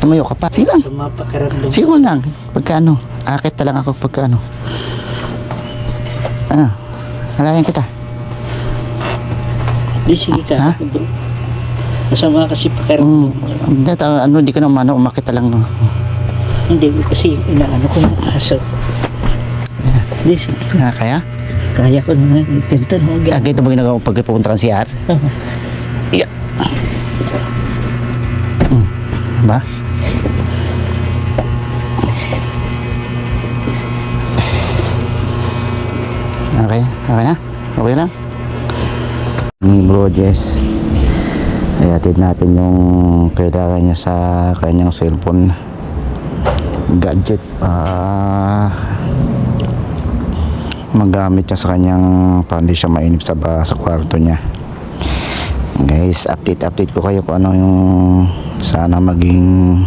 Tumayo ka pa. Sige lang. Sumapakiramdam. Sige lang. Pagkano? Akit na lang ako pagkano. Halayan kita. Di, sige ka. Ha? Bro. Masama kasi pakiramdam. Hindi ka naman umakit na lang. No? Hindi, kasi inaano ko ng aso. Di, sige. Kaya? Kaya ko na itenta mo. Ito ba ginagawa ko pag pupunta ng CR? Yeah. Ba? Okay? Okay na? Okay lang? Ni Bro Jess, ay atid natin yung kailangan niya sa kanyang cellphone gadget magamit niya sa kanyang para hindi siya mainip sa kwarto niya. Guys, update ko kayo kung ano yung sana maging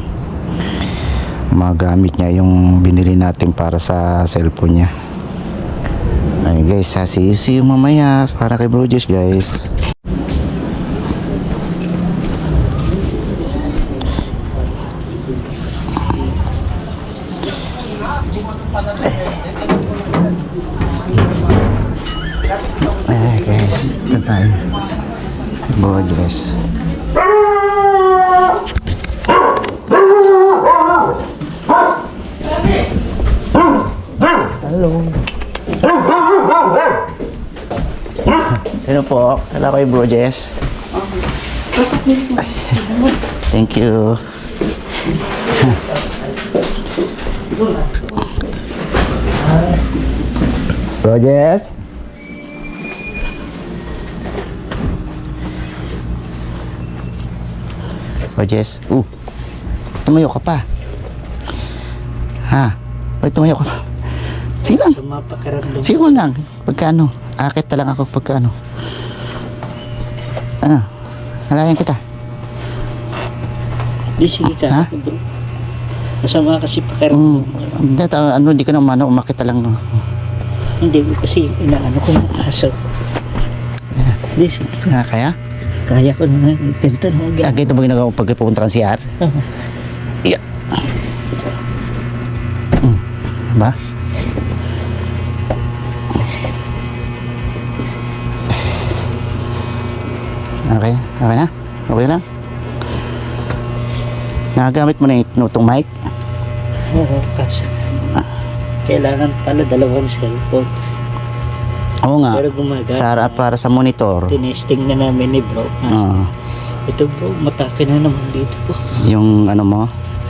magamit niya yung binili natin para sa cellphone niya. Ay guys, see you mamaya para kay Bro Jess, guys. Guys, ito tayo. Bro Jess. Hello. Hello po. Hello kay Bro Jess. Thank you. Bro Jess. Bro Jess. Tumayo ka pa. Ha? Ba't tumayo ka pa? Sige lang. Sumapakiramdam. Sige lang. Pagkano? Akit na lang ako pagkano. Halayan kita. Di, sige ka. Ha? Bro. Masama kasi pakiramdam. Hindi ka naman umakit na lang. No? Hindi, kasi inaano ko ng aso. Di, sige. Kaya? Kaya ko na itenta mo. Ito ba ginagawa ko pag pupunta ng CR? Yeah. Ba? Okay? Okay na? Okay lang? Nagagamit mo na itong mic? Oo, kasi kailangan pala dalawang cellphone. Oo nga. Pero gumagana. Para sa monitor. Tinesting na namin ni bro. Ito bro, matake na naman dito po. Yung ano mo?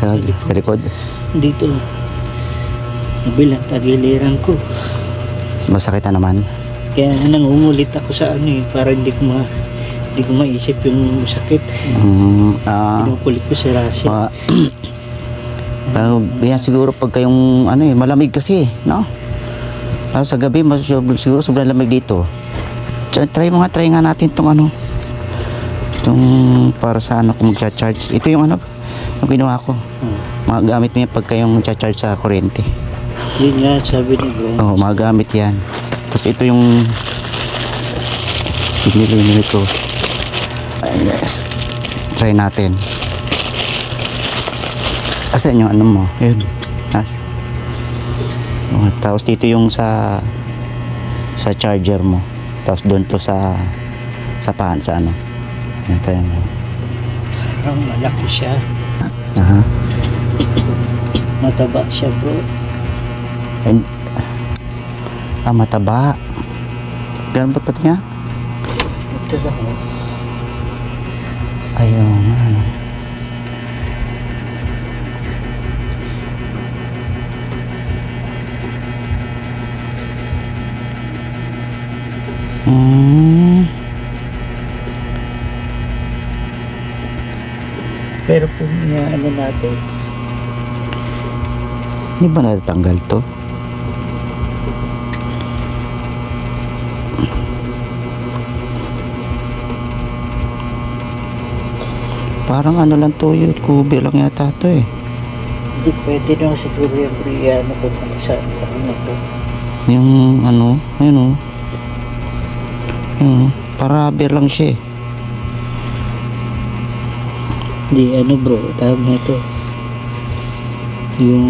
Sa likod? Dito. Nabilang tagiliran ko. Masakit na naman? Kaya nangungulit ako sa para hindi ko maisip yung sakit. Pinukulit ko si Rasha. Yan siguro pag kayong malamig kasi, no? Sa gabi siguro sobrang lamig dito. Try nga natin itong para sa kung magcha-charge. Ito yung yung ginawa ko. Magagamit mo yan pag kayong magcha-charge sa kuryente. Yun nga sabi ni bro. Magagamit yan. Tapos ito yung pinili ko. Ayan guys, try natin. Asan yung mo? Yun. Tapos dito yung sa charger mo. Tapos doon to sa pan, sa Ayan, try mo. Parang malaki siya. Mataba siya bro. Mataba. Ganun ba pati nga? Ito lang Ayun. Pero kung natin, Hindi ba natatanggal to? Parang lang to yun, kubi lang yata to eh. hindi pwede naman siguro yung Briano kung sa taon na to. Yung ayun para rubber lang siya eh. Hindi bro, tawag na to. Yung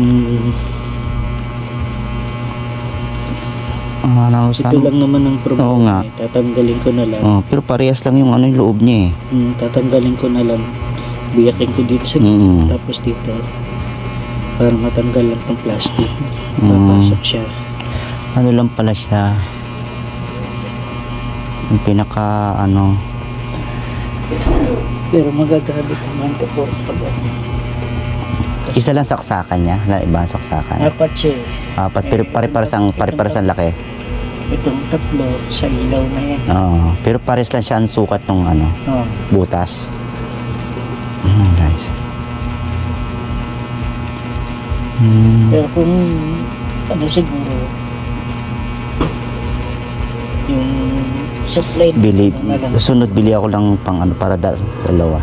Ano, ito lang naman ang problema. Oo nga. Tatanggalin ko na lang. pero parehas lang yung ano yung loob niya eh. Tatanggalin ko na lang. Biyakin ko dito sa Mm. tapos dito. Para matanggal lang ng plastic. Mm. Papasok siya. Ano lang pala siya. Yung pinaka ano. Pero magagamit naman ito po pag ano. Isa lang saksakan niya. Wala ibang saksakan. Apat siya eh. Apat pero pare-pares ang laki. Itong tatlo sa ilaw na yan. Oo. Pero pares lang siya ang sukat ng ano, Oh. butas. Guys. Pero kung ano siguro yung supply Bili, na lang. sunod bili ako lang pang ano para dalawa.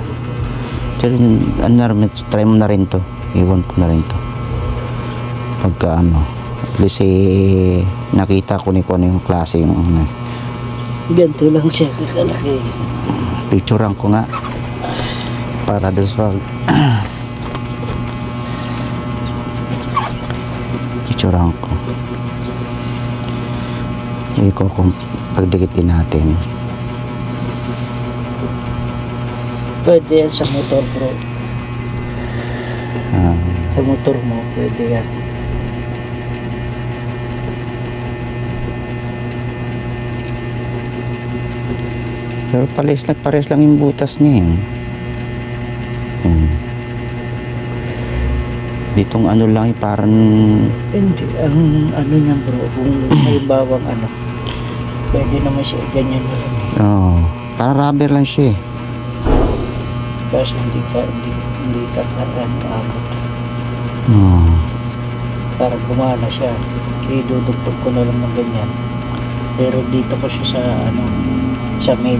Pero ano na rin, try mo na rin to. Iwan ko na rin to. Pagka ano, at least nakita ko ni kung ano yung klase yung ano. Ganito lang siya kakalaki. Picturean ko nga para doon sa picturean ko. Iko kung pagdikitin natin. Pwede yan sa motor bro. Ah, Sa motor mo pwede yan. pero pares lang yung butas niya eh. Ditong ano lang parang Hindi. Ang ano niya bro, kung may bawang ano, pwede naman siya ganyan na lang eh. parang rubber lang siya eh. Kasi hindi ka ano, abot. Oh. Para gumana siya. Idudugtog ko na lang ng ganyan. Pero dito ko siya sa ano, sa main.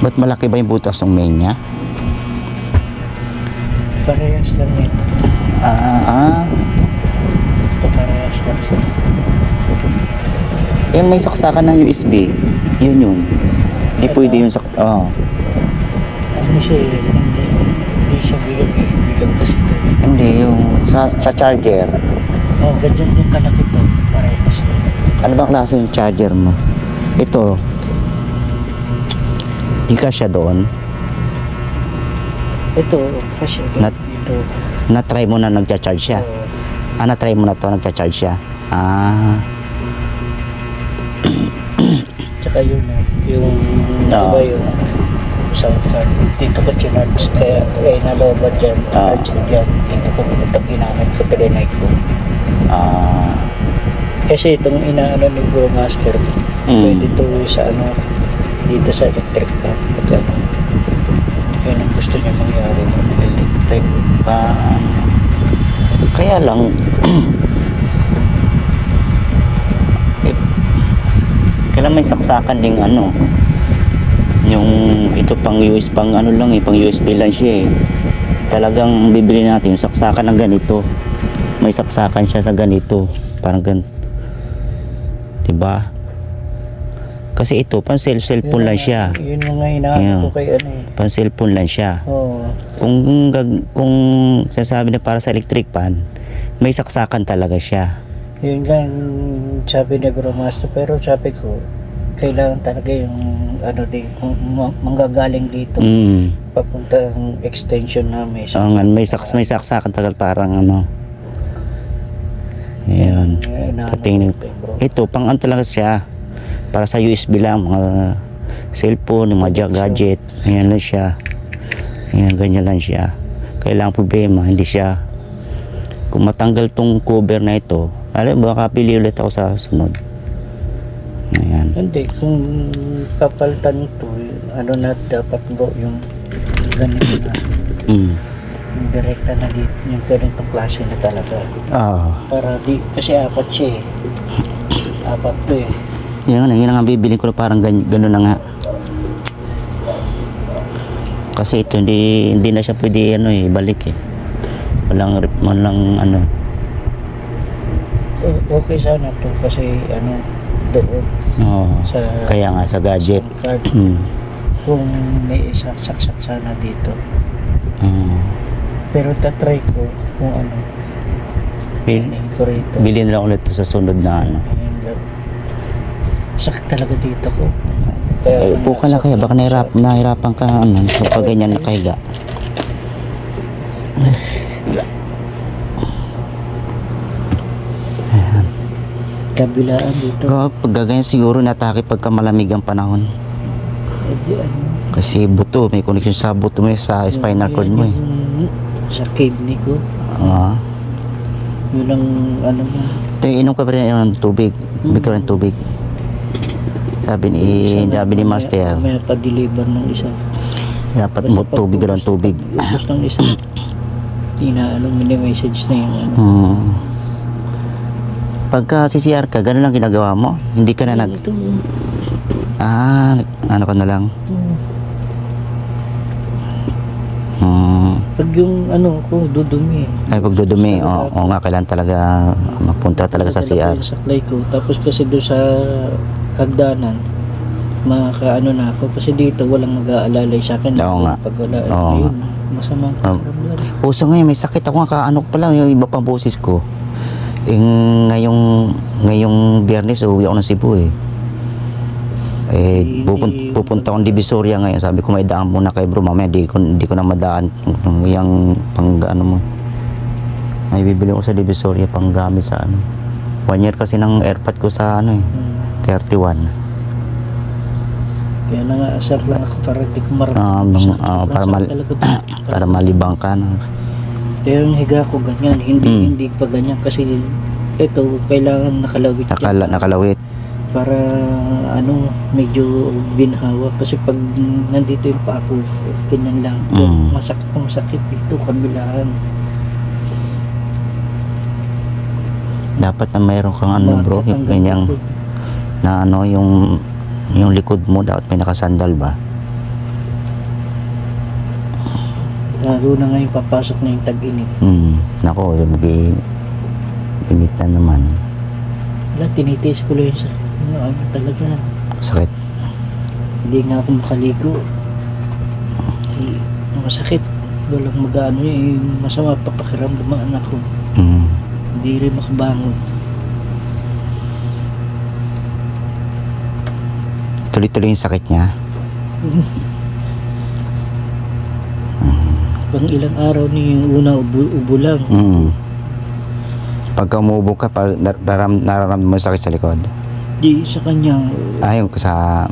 Ba't malaki ba yung butas ng main niya? Parehas lang ito. Ito parehas lang siya. May saksakan ng USB. Yun. Hindi pwede yung Ano siya eh, hindi siya bilog eh. Bilog kasi ito. Hindi, yung sa charger. Ganyan din kalaki ito. Parehas lang. Ano ba klase yung charger mo? Ito. Di ka siya doon. Ito, kasi Nat- ito. Na-try mo na nagcha-charge siya. Na-try mo na to nagcha-charge siya. Tsaka yung diba yung sound card. Dito ko chinards kaya nalobat dyan. Charge ko dyan. Dito ko ito ginamit ko trinay ko. Kasi itong inaano ni Brewmaster, pwede to sa ano, dito sa electric fan. Pag ano, yun ang gusto niya mangyari ng electric fan. Kaya lang kailan may saksakan ding ano yung ito pang USB pang ano lang pang USB lang siya talagang bibili natin yung saksakan ng ganito, may saksakan siya sa ganito parang ganito, diba? Kasi ito pang cellphone lang siya. Yun yung nga inaano ko kay ano eh. Pang cellphone lang siya. Kung sinasabi na para sa electric fan, may saksakan talaga siya. Yun nga yung sabi ni Brewmaster, pero sabi ko kailangan talaga yung ano di kung manggagaling dito papunta ang extension namin. May saksakan talaga parang ano. Ayun. Patingin ito pang ano talaga siya. Para sa USB lang, mga cellphone, mga gadget. Ayan lang siya. Ayan, ganyan lang siya. Kailangan problema, hindi siya. Kung matanggal tong cover na ito, alam mo, kapili ulit ako sa sunod. Ayan. Hindi, kung papalitan ito, ano na dapat bro, yung ganito na. Yung direkta na dito, yung ganitong klase na talaga. Para di, kasi apat siya eh. Apat to eh. Yun nga bibili ko na parang gano'n na nga. Kasi ito hindi na siya pwede ano ibalik eh. Walang ano. Okay sana to kasi ano doon. Sa Kaya nga sa gadget. Card. Kung may isang saksak sana dito. Pero tatry ko kung ano. Ano ko rito. Bilhin lang ulit sa sunod na ano. Sakit talaga dito ko. Ay, upo ka lang kaya, baka nahirapan ka ano, kapag ganyan nakahiga. Kabilaan dito. Pag gaganyan siguro natake pagka malamig ang panahon. Kasi buto, may connection sa buto mo sa spinal cord mo eh. Sa kidney ko. Yun ang ano mo. Inom ka pa rin ng tubig. Tubig ka rin tubig. Sabi ni Master. May pa-deliver ng isa. Dapat mo tubig ka lang tubig. Ubus ng isa. Inaano mo na message na yun. Ano. Pagka CCR ka, gano'n lang ginagawa mo? Hindi ka na Ito. ano ka na lang? Pag yung ano ko, dudumi. Ay, pag dudumi, oo nga, kailan talaga mapunta talaga sa CR. Sa clay ko. Tapos kasi doon sa hagdanan, makaano na ako. Kasi dito walang mag-aalalay sa akin. Oo nga. Pag wala, Oo ayun, masama. Puso ngayon, may sakit ako nga, kaano pa lang yung iba pang boses ko. Ngayong Biyernes, uwi ako ng Cebu eh. Pupunta akong Divisoria ngayon. Sabi ko may daan muna kay bro, mamaya di ko na madaan yung pang ano mo. May bibili ko sa Divisoria pang gamit sa ano. 1 year kasi ng airpod ko sa ano eh. 31. Kaya nang-aasar lang ako para di ko para malibang ka no. Kaya yung higa ko ganyan, hindi pa ganyan kasi ito kailangan nakalawit. Nakalawit. Para ano, medyo binhawa kasi pag nandito yung pa ako, ganyan lang. Masakit dito, kabilaan. Dapat na mayroon kang ano bro, yung ganyang na ano yung likod mo dapat may nakasandal ba? Lalo na ngayon papasok na yung tag-init. Nako, init na naman. Wala, tinitiis ko lang yung sakit. Ano talaga. Sakit. Hindi nga ako makaligo. Masakit. Walang mag-ano yung masama papakiramdaman ako. Hindi rin makabangon. Tuloy-tuloy yung sakit niya. Pang ilang araw niya yung una ubo lang. Pagka umubo ka, nararamdaman mo yung sakit sa likod. Di sa kanya. Yung sa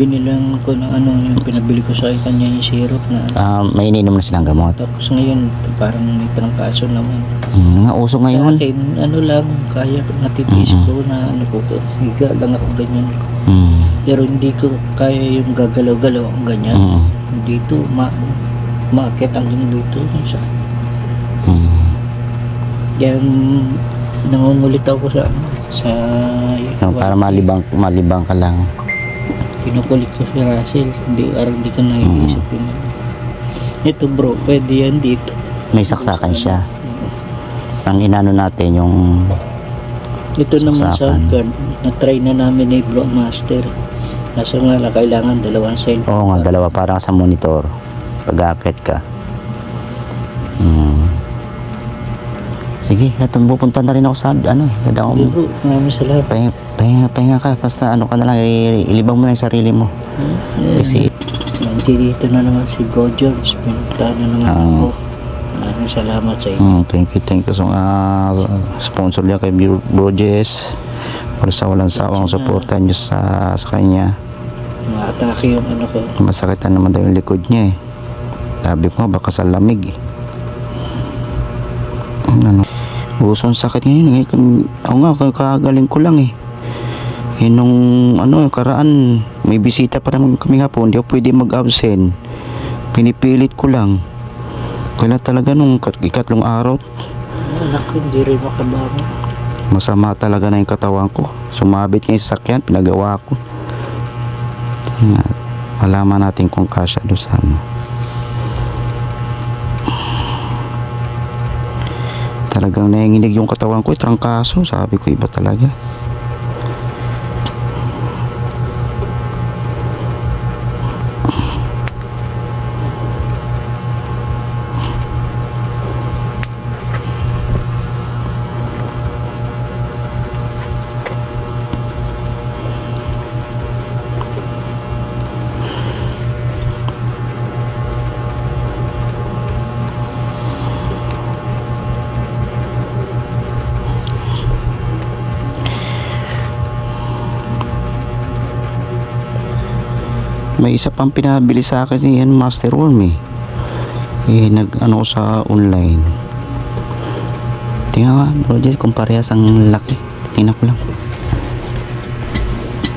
binilang ko na ano yung pinabili ko sa kanya yung syrup na may ininom na silang gamot. tapos ngayon parang may trangkaso naman. Uso ngayon. Sa akin, ano lang, kaya natitiis ko na ano ko, higa lang ako ganyan. Pero hindi ko kaya yung gagalaw-galaw ang ganyan. Dito, maakit hanggang dito. Kaya nangungulit ako sa para malibang ka lang. Kinukulit ko si Russell, hindi ka naiisip yun. Ito bro, pwede yan dito. May saksakan siya. Ang inano natin yung ito naman sa saksakan. guard, na-try na namin ni Bro Master. Nasa nga lang, kailangan 2 cell. Oo nga, 2 para sa monitor. Pag-aakit ka. Sige, pupunta na rin ako sa ano, Hindi bro, maraming salamat. pahinga ka, basta ano ka na lang, ilibang mo na yung sarili mo. Kasi Dito na naman si Go Jones, pinunta na naman ako. Maraming salamat sa inyo. thank you sa sponsor niya kay Bro Jess para sa walang sawang suporta niyo sa kanya. Maatake yung ano ko. Masakitan naman daw yung likod niya eh. Sabi ko baka sa lamig eh. Usong sakit ngayon. Ako nga, kagaling ko lang eh. Nung karaan, may bisita pa naman kami hapon. Hindi ako pwede mag-absent. Pinipilit ko lang. Kaya talaga nung ikatlong araw, Anak ko, hindi rin makabangon. masama talaga na yung katawan ko. Sumabit nga yung sakyan, pinagawa ko. Malaman natin kung kasya doon sa talagang nanginginig yung katawan ko, trangkaso. Sabi ko, iba talaga. May isa pang pinabili sa akin si Master Worm eh. Nag ano ko sa online. Tingnan nga bro Jess kung parehas ang laki. Tingnan ko lang.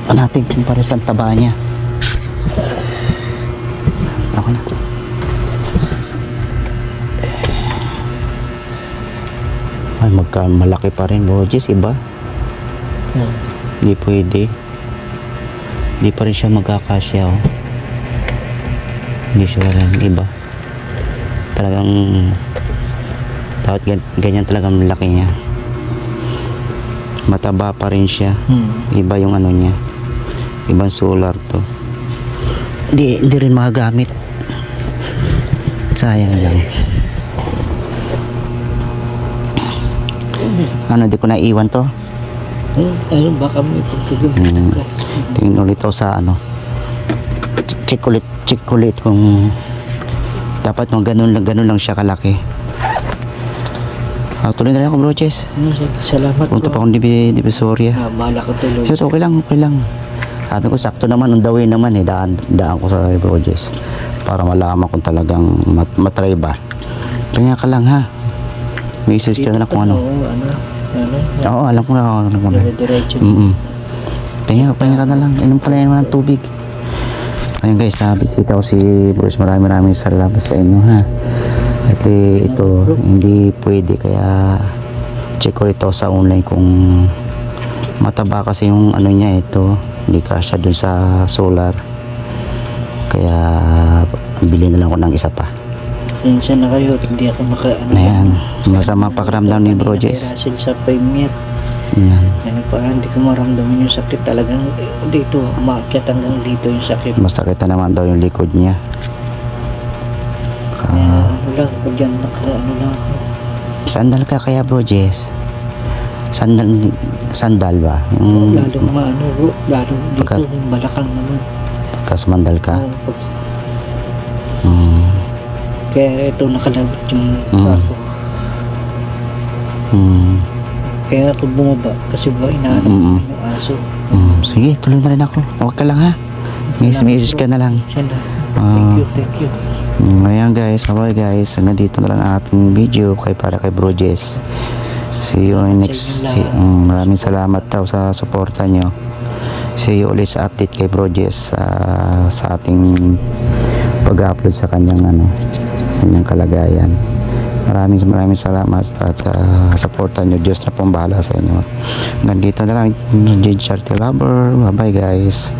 Ano natin kung parehas ang taba niya. Ako na. Ay malaki pa rin bro Jess, iba. Hindi pwede. Hindi pa rin siya magkakasya oh. Hindi siya rin iba. Talagang dapat ganyan talagang laki niya. Mataba pa rin siya. Iba yung ano niya. Ibang solar to. Hindi rin magagamit. Sayang lang. Ano, di ko naiwan to. Ayun, baka may pagkagamit ka. Tingin ulit ako sa ano. Check ulit kung dapat mo ganun lang siya kalaki. Tuloy na lang ako bro Chess. Salamat Punta pa po. akong Divisoria. Bahala ka tuloy. Yes, okay lang. Sabi ko sakto naman on the way naman eh. Daan ko sa bro Chess para malaman kung talagang matry ba. Kanya ka lang ha. Message ka na kung ano. Oo, alam ko na. Dire-diretso. Kanya ka na lang. Inom pala naman ng tubig. Ayun guys, nabisita ko si Bruce. Maraming salamat sa inyo ha. At ito hindi pwede kaya check ko ito sa online kung mataba kasi yung ano niya ito. Hindi kasya dun sa solar. Kaya bili na lang ko ng isa pa. Minsan na kayo, hindi ako Ayan, masama pakiramdam ni Bro Jess. Rasil sa paymiat. Ayan. Kaya pa, hindi ko maramdaman yung sakit. Talagang dito, umakyat hanggang dito yung sakit. Masakit na naman daw yung likod niya. Kaya ano lang ako dyan, ano lang ako. Sandal ka kaya Bro Jess? Sandal ba? Yung Lalong maano, lalo dito, Pagka- yung balakang naman. pagkasumandal ka? Oo, Hmm. kaya ito nakalabot yung Mm. ako. Kaya ako bumaba kasi ba inaano Mm. yung aso. Sige, tuloy na rin ako. Huwag ka lang ha. Message ka na lang. Siya na. Ah. Thank you. Ayan guys, bye guys. Hanggang dito na lang ang ating video para kay Bro Jess. See you in next. Maraming salamat daw sa suporta nyo. See you ulit sa update kay Bro Jess sa ating pag-upload sa kanyang kanyang kalagayan. Maraming salamat at suporta nyo. Diyos na pong bahala sa inyo. Hanggang dito na lang. Jade Charity Lover. Bye bye guys.